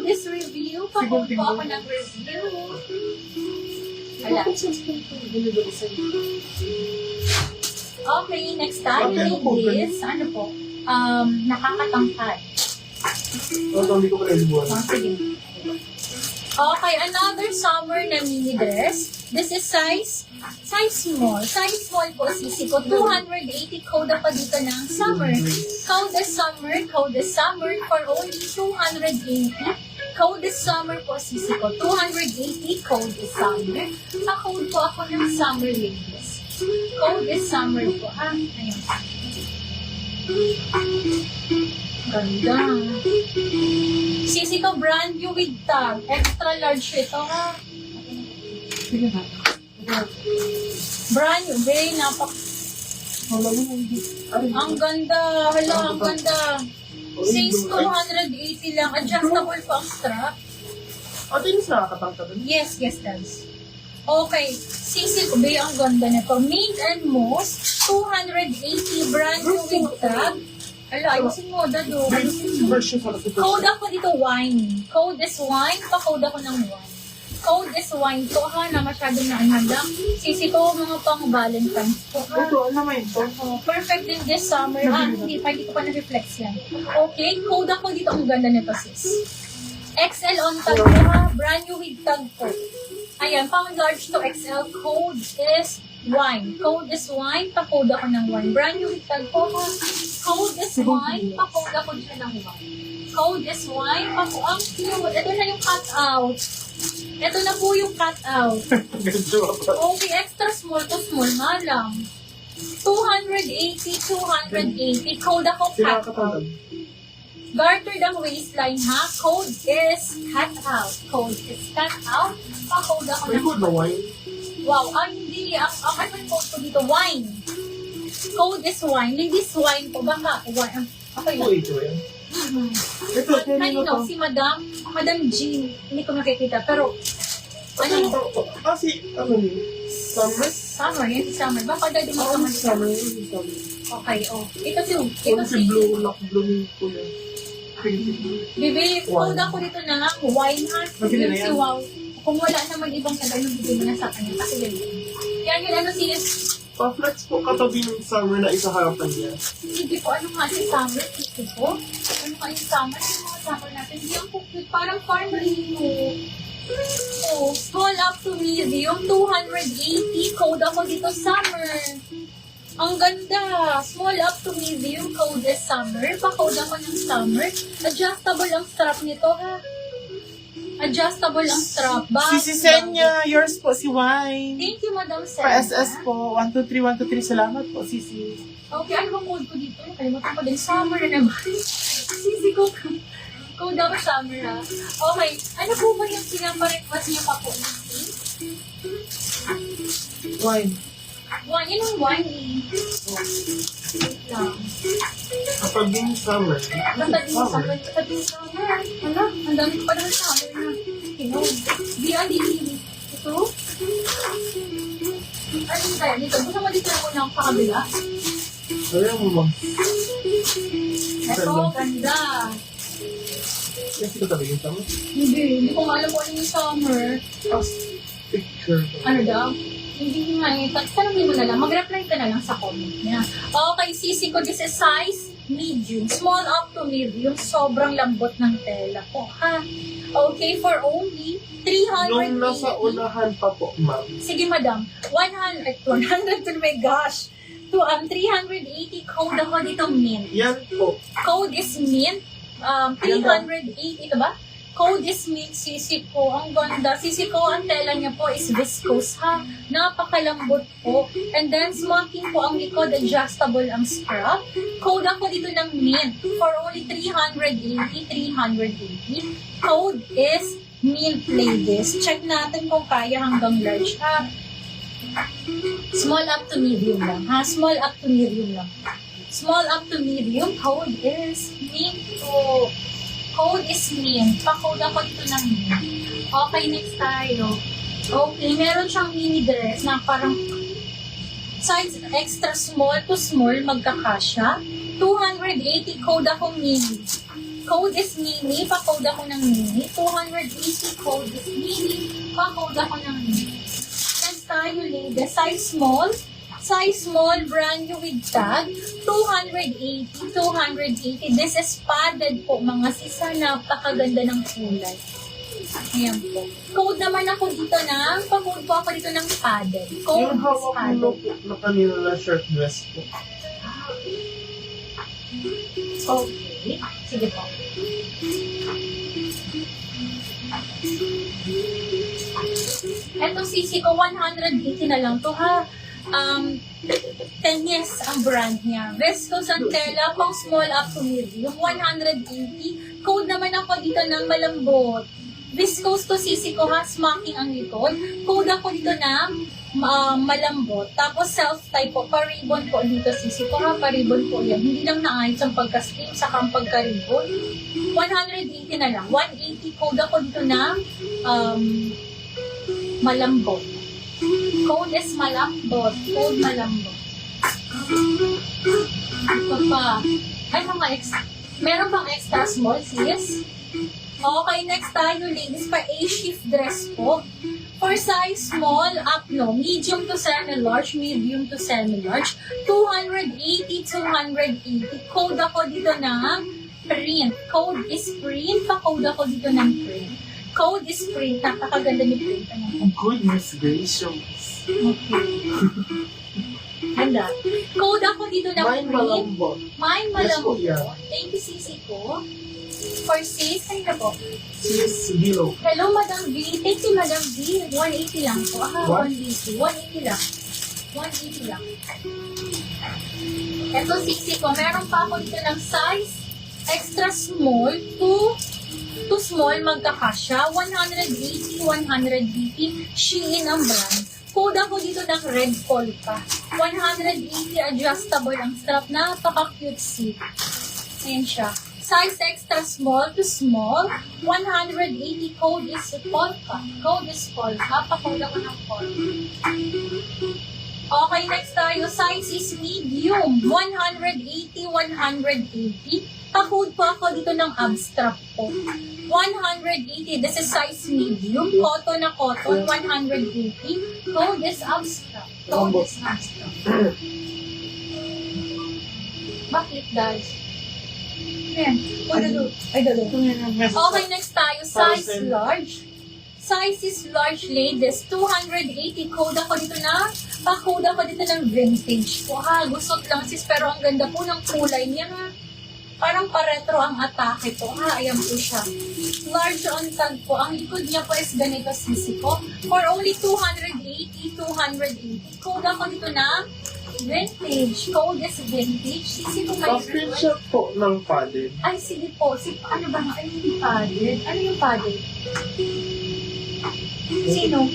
is review. Pa-code po ako ng review. Wala. Okay, next time, this, ano po? Nakakatangkad. Hindi ko pala ibuwan. Sige. Okay, another summer na mini dress. This is size small. Size small po, sisi ko. 280 code pa dito ng summer. Code is summer for only 280. Code is summer po, sisi ko. 280 code is summer. Pa-code po ako ng summer ladies. Code is summer po. Ayan. Ganda. Sisi ko, brand new with tag. Extra large ito, ha? Brand new, very napak. Ang ganda. Hala, ang ganda. Says 280 lang. Adjustable po ang strap. Ate, yung nakakatangka doon? Yes, guys. Okay. Sisi ko, very ang ganda nito. Made and Moss, 280 brand new with tag. Hala, ayusin mo, dado. Version sa kasi. Code ako dito, wine. Code is wine. Pa-code ako ng wine. Code is wine to, ha, na masyadong naanhanda. Sisi ko, mga pang Valentine's po, ha. Ito, ano naman ito? Perfect in this summer. Hindi ko pa na-reflex yan. Okay, code ako dito. Ang ganda nito, sis. XL on tag po, ha. Brand new with tag po. Ayan, pang large to XL. Code is wine. Code is wine. Pa-code ako ng wine. Brand new with tag po, ha. Code is wine. Pa-code ako dito ng wine. Code is wine. Ang cute. Ito na yung cut out. Ito na po yung cut out. Okay, extra small to small nga lang. 280. Code ako cut out. Gartered ang waistline, ha? Code is cut out. Code is cut out. Pa-code ako May ng... code na wine? Wow, hindi. Ang code ko dito, wine. Code is wine. Ladies wine po. Baka, wine. Okay lang. Ito yan. Ito, Kanino? Si Madam Jean. Hindi ko nakikita. Pero, ano yun? Kasi, ano yun? Summer? Summer. Yan si Summer. Baka dati mo Summer. summer. Summer. Okay, oh. Ito si Blue, lock blue ko yan. Bibi, code ako dito na nga. Wine ha. Nabili na Yung si yan? Wow. Kung wala naman ibang na ganun, bibili mo na sa kanya. Kasi yun. Yan yun, ano si... Pa-flex po katabi ng summer na isa harapan niya. Hindi po, ano nga si Summer? Ito po. Ano nga yung Summer? Ano mga Summer natin? Hindi ang cute. Parang farm ringo. Oh, small up to medium, 280. Code ako dito, Summer. Ang ganda. Small up to medium, code is Summer. Pa-code ako ng Summer. Adjustable ang strap nito, ha? Adjustable ang strap. Si Senya, yours po, si Wine. Thank you, Madam Sen. Pa SS po, 123, 123, salamat po, Sisi. Okay, ano bang code ko dito? Nakalimutan ko din. Summer na naman. Sisi ko. Code ako Summer, ha? Okay. Ano po ba yung pinapa-request niya pa po? Wine. Wine. Yun ang wine, eh. Wait lang. Kapag yung summer, Basta din Summer. Basta din Summer. Ano? Ang dami ko pa naman Summer na. Di, ito? Ano yung kaya dito? Basta mo dito muna ang pakabila. ayaw mo ba? Ito, ganda. Kasi katabi yung summer? Hindi ko alam kung ano yung Summer. Tapos, picture. Ano daw? Hindi nga eh. Tanongin mo na lang. Mag-reply ka na lang sa comment niya. Okay, sisi ko. This is size medium. Small up to medium. Sobrang lambot ng tela po, ha? Okay, for only 380. Nung nasa unahan pa po, ma'am. Sige, madam. 100 to my gosh. To 380 code ako dito mint. Yan po. Code is mint. 380. Ito ba? Code is mint, sisi ko. Ang ganda. Sisi ko, ang tela niya po is viscose, ha? Napakalambot po. And then, smoking po ang likod, adjustable ang strap. Code ako dito ng mint. For only 380. Code is mint, ladies. Check natin kung kaya hanggang large, ha? Small up to medium lang, ha? Small up to medium lang. Small up to medium, code is mint po. Code is mint. Pa-code ako dito ng mint. Okay, next tayo. Okay, meron siyang mini dress na parang size extra small to small, magkakasya. 280 code ako mini. Code is mini. Pa-code ako ng mini. 280. Code is mini. Pa-code ako ng mini. Next tayo, ladies. Size small. Size small, brand new with tag. 280. 280. This is padded po, mga sisa. Napakaganda ng kulay. Ayan po. Code naman ako dito ng, pa-code po ako dito ng padded. Code Yung is hawak padded. mo po na kanina na shirt dress po. Okay. Sige po. Eto sisi ko, 180 na lang to ha. 10 years ang brand niya. Vesco Santella, pang small up to medium, 180. Code naman ako dito ng malambot. Viscose to sisi ko ha, smacking ang likod. Code ako dito ng malambot. Tapos self-type po, pa-ribbon po dito sisi ko ha, pa-ribbon po yan. Hindi lang naayos ang pagka-steam sa kang pagka-ribbon. 180 na lang. 180 code ako dito ng malambot. Code is malambot. Code malambot. Ito pa. Ay, mga extra. Meron bang extra small, sis? Okay, next tayo, ladies, pa A-shift dress po. For size small, up no. Medium to semi-large, medium to semi-large. 280, 280. Code ako dito ng print. Code is print. Pa-code ako dito ng print. Code is print. Napakaganda ni print. Ano? Goodness gracious. Okay. Ganda. Code ako dito ng Mine print. malambot. Mine Yes po, malambot. yeah. Thank you, sisi ko. For sis, ano na po? Sis Bilo. Hello, Madam V. Thank you, Madam V. 180 lang po. What? 180. 180 lang. 180 lang. Ito, sisi ko. Meron pa ako dito ng size extra small to small magkakasya. 180, 180. Shein ang brand. Code ako dito ng red polka. 180 adjustable ang strap. Napaka-cutesy. Ayan siya. Size extra small to small. 180 code is polka. Code is polka. Pa-code ako ng polka. Okay, next tayo. Size is medium. 180, 180. Pa-code po ako dito ng abstract po. 180. This is size medium. Cotton na cotton. 180. Code is abstract. Code is abstract. Bakit, guys? Ayan. Ay, dalo. Okay, next tayo. Size large. Size is large, ladies. 280. Code ako dito na. Pa-code ako dito ng vintage po. Ha, gusot lang sis. Pero ang ganda po ng kulay niya. Ha? Parang pa-retro ang atake po. Ha, ayan po siya. Large on tag po. Ang likod niya po is ganito sisi ko. For only 280, 280. Code ako dito na vintage. Code is vintage. Sisi ko kayo. Pa-screenshot po ng padded. Ay, sige po. Ano ba? Ano yung padded? Ano yung padded? Sino?